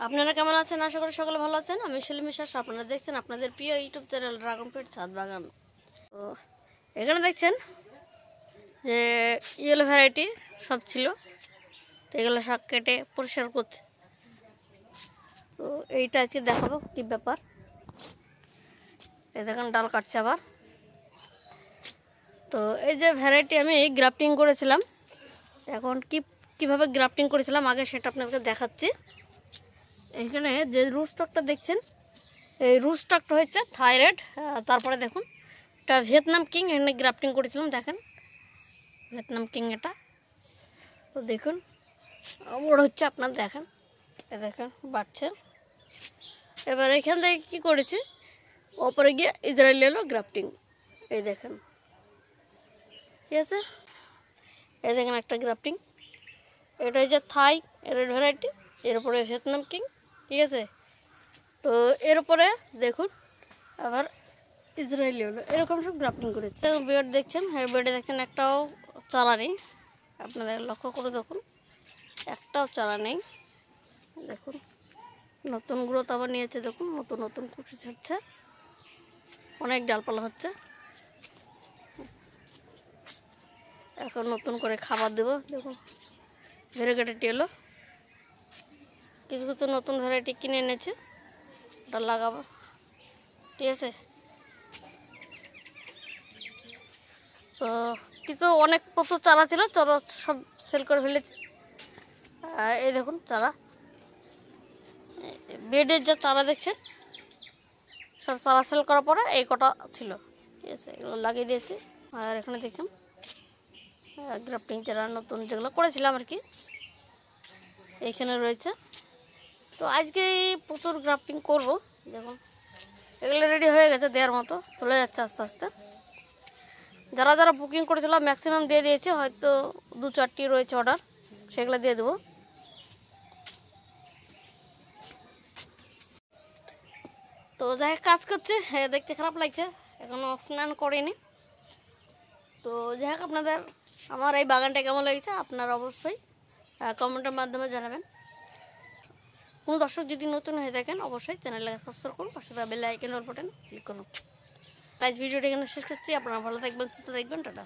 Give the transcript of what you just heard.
আপনারা কেমন আছেন? আশা করি সকলে ভালো আছেন। আমি সেলিম বিশ্বাস, আপনারা দেখছেন আপনাদের প্রিয় ইউটিউব চ্যানেল ড্রাগন ফ্রুট ছাদ বাগান। তো এখানে দেখছেন যে ইয়েলো ভ্যারাইটি সব ছিল, তো এগুলো সব কেটে পরিষ্কার করছে। তো এইটা আজকে দেখাবো কী ব্যাপার। এই দেখেন ডাল কাটছে আবার। তো এই যে ভ্যারাইটি আমি গ্রাফটিং করেছিলাম, এখন কীভাবে গ্রাফটিং করেছিলাম আগে সেটা আপনাকে দেখাচ্ছি। এখানে যে রুট স্টকটা দেখছেন, এই রুট স্টকটা হচ্ছে থাইরয়েড। তারপরে দেখুন এটা ভিয়েতনাম কিং, এখানে গ্রাফটিং করেছিলাম, দেখেন ভিয়েতনাম কিং এটা। তো দেখুন বড় হচ্ছে, আপনার দেখেন, এ দেখেন বাড়ছে। এবার এখান থেকে কী করেছি, ওপরে গিয়ে ইসরায়েল এলো গ্রাফটিং, এই দেখেন, ঠিক আছে। এই দেখেন একটা গ্রাফটিং, এটা হচ্ছে থাই রেড ভ্যারাইটি, এর উপরে ভিয়েতনাম কিং, ঠিক আছে। তো এর উপরে দেখুন আবার ইসরায়েলি হলো, এরকম সব গ্রাফটিং করেছে। বেড দেখছেন, বেডে দেখছেন একটাও চারা নেই, আপনাদের লক্ষ্য করে দেখুন একটাও চারা নেই। দেখুন নতুন গ্রোথ আবার নিয়েছে, দেখুন নতুন নতুন কুচি ছাড়ছে, অনেক ডালপালা হচ্ছে। এখন নতুন করে খাবার দেবো, দেখুন ভ্যারাইটি এলো, কিছু কিছু নতুন ভ্যারাইটি কিনে এনেছে, ওটা লাগাবো, ঠিক আছে। তো কিছু অনেক প্রচুর চারা ছিল, চারা সব সেল করে ফেলেছি। এই দেখুন চারা, বেডের যে চারা দেখছেন সব চারা সেল করার পরে এই কটা ছিল, ঠিক আছে, এগুলো লাগিয়ে দিয়েছি। আর এখানে দেখছেন গ্রাফটিং চারা নতুন যেগুলো করেছিলাম আর কি, এইখানে রয়েছে। তো আজকে প্রচুর গ্রাফটিং করবো, দেখুন এগুলো রেডি হয়ে গেছে, দেওয়ার মতো চলে যাচ্ছে আস্তে আস্তে। যারা যারা বুকিং করেছিলাম ম্যাক্সিমাম দিয়ে দিয়েছে, হয়তো 2-4টি রয়েছে অর্ডার, সেগুলো দিয়ে দেবো। তো যাই কাজ করছে, দেখতে খারাপ লাগছে, এখনও স্নান করিনি। তো যাই হোক, আপনাদের আমার এই বাগানটা কেমন লেগেছে আপনারা অবশ্যই কমেন্টের মাধ্যমে জানাবেন। কোনো দর্শক যদি নতুন হয়ে থাকেন অবশ্যই চ্যানেলটাকে সাবস্ক্রাইব করুন, পাশে থাকা বেল আইকনের বাটন ক্লিক করুন। আজ ভিডিওটা এখানে শেষ করছি, আপনারা ভালো থাকবেন, সুস্থ থাকবেন, টাটা।